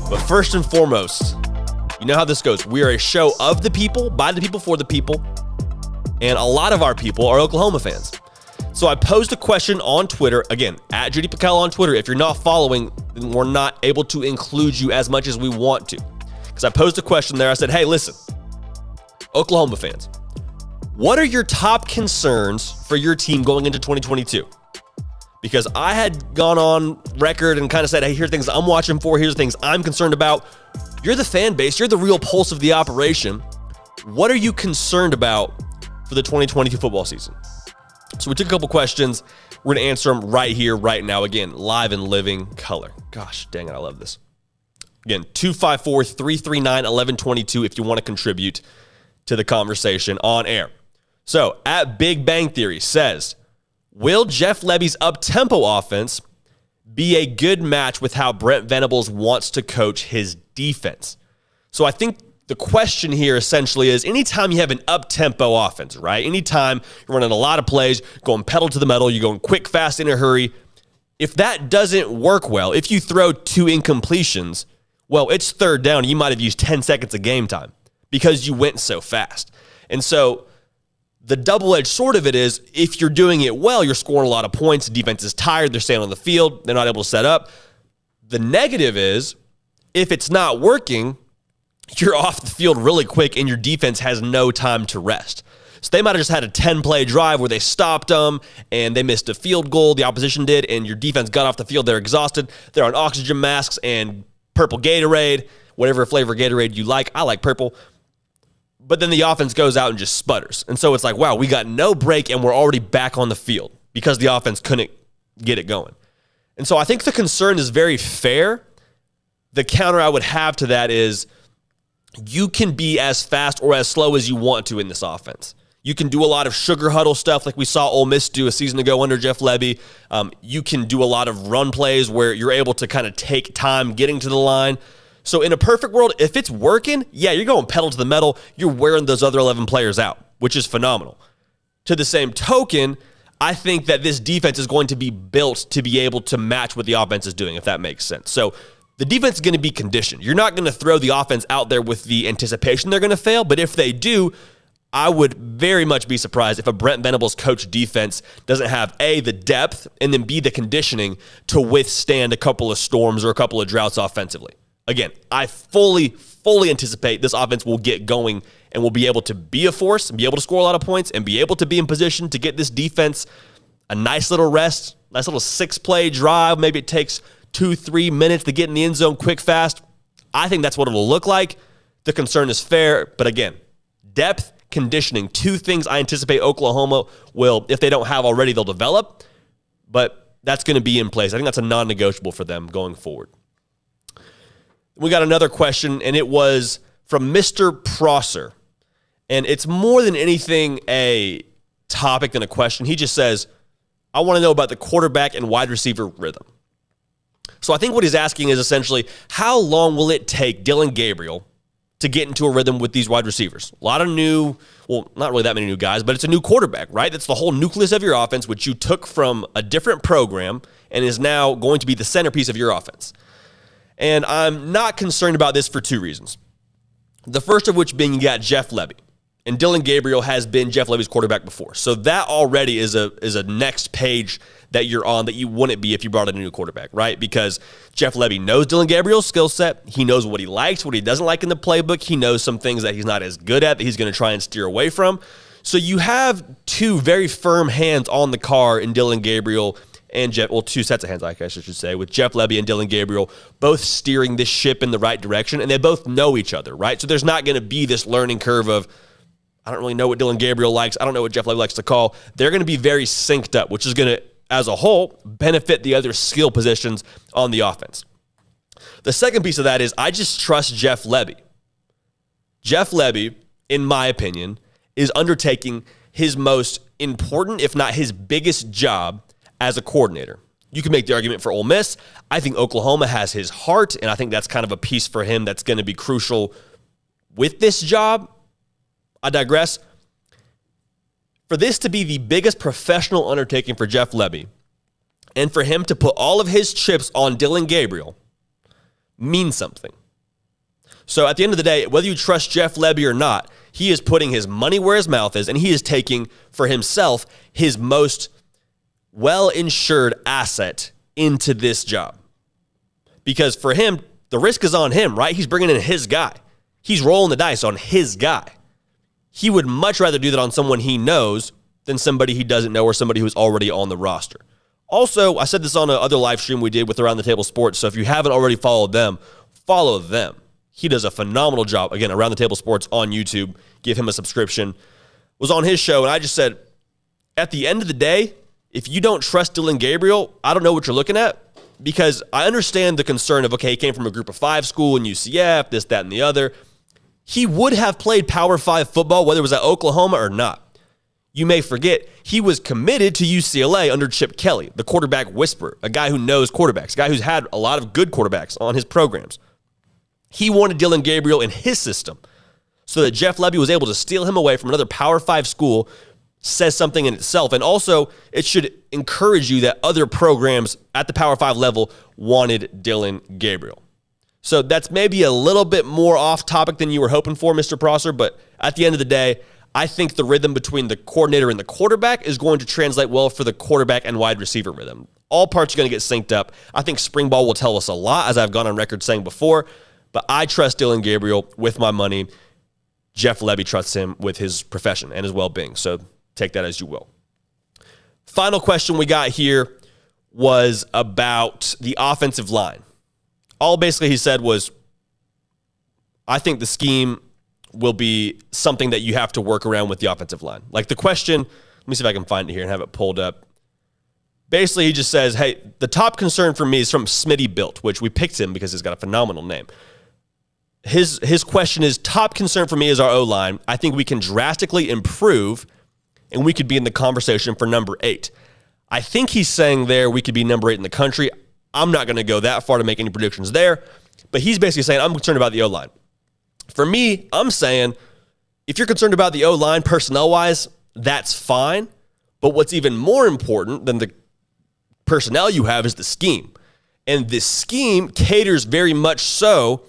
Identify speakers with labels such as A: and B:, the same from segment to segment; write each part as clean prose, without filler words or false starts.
A: But first and foremost, you know how this goes. We are a show of the people, by the people, for the people. And a lot of our people are Oklahoma fans. So I posed a question on Twitter, again, at Judy Pickell on Twitter. If you're not following, then we're not able to include you as much as we want to. Because I posed a question there. I said, hey, listen, Oklahoma fans, what are your top concerns for your team going into 2022? Because I had gone on record and kind of said, hey, here's things I'm watching for. Here's things I'm concerned about. You're the fan base. You're the real pulse of the operation. What are you concerned about for the 2022 football season? So we took a couple questions. We're going to answer them right here, right now. Again, live and living color. Gosh, dang it, I love this. Again, 254-339-1122 if you want to contribute to the conversation on air. So, at Big Bang Theory says, will Jeff Lebby's up-tempo offense be a good match with how Brent Venables wants to coach his defense? So I think the question here essentially is anytime you have an up-tempo offense, right? Anytime you're running a lot of plays, going pedal to the metal, you're going quick, fast, in a hurry. If that doesn't work well, if you throw 2 incompletions, well, it's third down. You might have used 10 seconds of game time because you went so fast. And so the double-edged sword of it is if you're doing it well, you're scoring a lot of points. The defense is tired. They're staying on the field. They're not able to set up. The negative is if it's not working, you're off the field really quick and your defense has no time to rest. So they might have just had a 10-play drive where they stopped them and they missed a field goal, the opposition did, and your defense got off the field. They're exhausted. They're on oxygen masks and purple Gatorade, whatever flavor Gatorade you like. I like purple. But then the offense goes out and just sputters. And so it's like, wow, we got no break and we're already back on the field because the offense couldn't get it going. And so I think the concern is very fair. The counter I would have to that is you can be as fast or as slow as you want to in this offense. You can do a lot of sugar huddle stuff like we saw Ole Miss do a season ago under Jeff Lebby. You can do a lot of run plays where you're able to kind of take time getting to the line. So in a perfect world, if it's working, yeah, you're going pedal to the metal. You're wearing those other 11 players out, which is phenomenal. To the same token, I think that this defense is going to be built to be able to match what the offense is doing, if that makes sense. So the defense is going to be conditioned. You're not going to throw the offense out there with the anticipation they're going to fail, but if they do, I would very much be surprised if a Brent Venables coach defense doesn't have A, the depth, and then B, the conditioning to withstand a couple of storms or a couple of droughts offensively. Again, I fully anticipate this offense will get going and will be able to be a force and be able to score a lot of points and be able to be in position to get this defense a nice little rest, nice little 6-play drive. Maybe it takes 2-3 minutes to get in the end zone quick, fast. I think that's what it'll look like. The concern is fair, but again, depth, conditioning, 2 things I anticipate Oklahoma will, if they don't have already, they'll develop, but that's going to be in place. I think that's a non-negotiable for them going forward. We got another question, and it was from Mr. Prosser, and it's more than anything a topic than a question. He just says, I want to know about the quarterback and wide receiver rhythm. So I think what he's asking is essentially, how long will it take Dillon Gabriel to get into a rhythm with these wide receivers? A lot of new, well, not really that many new guys, but it's a new quarterback, right? That's the whole nucleus of your offense, which you took from a different program and is now going to be the centerpiece of your offense. And I'm not concerned about this for 2 reasons. The first of which being you got Jeff Lebby. And Dillon Gabriel has been Jeff Lebby's quarterback before. So that already is a next page that you're on that you wouldn't be if you brought in a new quarterback, right? Because Jeff Lebby knows Dillon Gabriel's skill set. He knows what he likes, what he doesn't like in the playbook. He knows some things that he's not as good at that he's going to try and steer away from. So you have 2 very firm hands on the car in Dillon Gabriel and Jeff, well, 2 sets of hands, I guess I should say, with Jeff Lebby and Dillon Gabriel both steering this ship in the right direction, and they both know each other, right? So there's not going to be this learning curve of, I don't really know what Dillon Gabriel likes. I don't know what Jeff Lebby likes to call. They're going to be very synced up, which is going to, as a whole, benefit the other skill positions on the offense. The second piece of that is I just trust Jeff Lebby. Jeff Lebby, in my opinion, is undertaking his most important, if not his biggest job as a coordinator. You can make the argument for Ole Miss. I think Oklahoma has his heart, and I think that's kind of a piece for him that's going to be crucial with this job. I digress. For this to be the biggest professional undertaking for Jeff Lebby, And for him to put all of his chips on Dillon Gabriel means something. So at the end of the day, whether you trust Jeff Lebby or not, he is putting his money where his mouth is, and he is taking for himself his most well-insured asset into this job. Because for him, the risk is on him, right? He's bringing in his guy. He's rolling the dice on his guy. He would much rather do that on someone he knows than somebody he doesn't know or somebody who's already on the roster. Also, I said this on another live stream we did with Around the Table Sports, so if you haven't already followed them, follow them. He does a phenomenal job. Again, Around the Table Sports on YouTube. Give him a subscription. Was on his show, and I just said, at the end of the day, if you don't trust Dillon Gabriel, I don't know what you're looking at, because I understand the concern of, okay, he came from a group of 5 school in UCF, this, that, and the other. He would have played Power 5 football, whether it was at Oklahoma or not. You may forget, he was committed to UCLA under Chip Kelly, the quarterback whisperer, a guy who knows quarterbacks, a guy who's had a lot of good quarterbacks on his programs. He wanted Dillon Gabriel in his system so that Jeff Lebby was able to steal him away from another Power 5 school. Says something in itself. And also, it should encourage you that other programs at the Power 5 level wanted Dillon Gabriel. So that's maybe a little bit more off topic than you were hoping for, Mr. Prosser, but at the end of the day, I think the rhythm between the coordinator and the quarterback is going to translate well for the quarterback and wide receiver rhythm. All parts are going to get synced up. I think spring ball will tell us a lot, as I've gone on record saying before, but I trust Dillon Gabriel with my money. Jeff Lebby trusts him with his profession and his well-being. So take that as you will. Final question we got here was about the offensive line. All basically he said was, I think the scheme will be something that you have to work around with the offensive line. Like the question, let me see if I can find it here and have it pulled up. Basically, he just says, hey, the top concern for me is from Smitty Built, which we picked him because he's got a phenomenal name. His question is, top concern for me is our O-line. I think we can drastically improve and we could be in the conversation for number 8. I think he's saying there we could be number 8 in the country. I'm not going to go that far to make any predictions there, but he's basically saying I'm concerned about the O-line. For me, I'm saying if you're concerned about the O-line personnel-wise, that's fine, but what's even more important than the personnel you have is the scheme. And this scheme caters very much so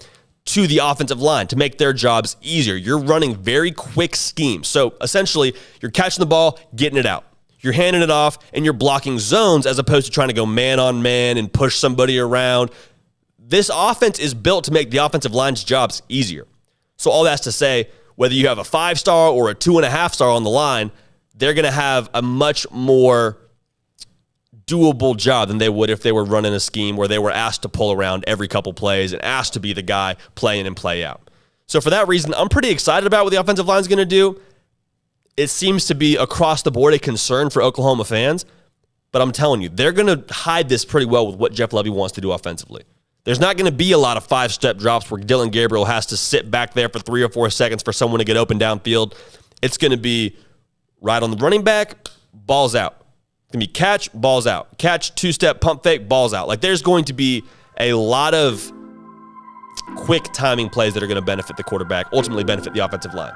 A: to the offensive line to make their jobs easier. You're running very quick schemes. So essentially, you're catching the ball, getting it out. You're handing it off, and you're blocking zones as opposed to trying to go man on man and push somebody around. This offense is built to make the offensive line's jobs easier. So all that's to say, whether you have a 5-star or a 2.5-star on the line, they're going to have a much more doable job than they would if they were running a scheme where they were asked to pull around every couple plays and asked to be the guy play in and play out. So for that reason, I'm pretty excited about what the offensive line is going to do. It seems to be across the board a concern for Oklahoma fans, but I'm telling you, they're going to hide this pretty well with what Jeff Lebby wants to do offensively. There's not going to be a lot of 5-step drops where Dillon Gabriel has to sit back there for 3 or 4 seconds for someone to get open downfield. It's going to be right on the running back, balls out. It's going to be catch, balls out. Catch, 2-step, pump fake, balls out. Like there's going to be a lot of quick timing plays that are going to benefit the quarterback, ultimately benefit the offensive line.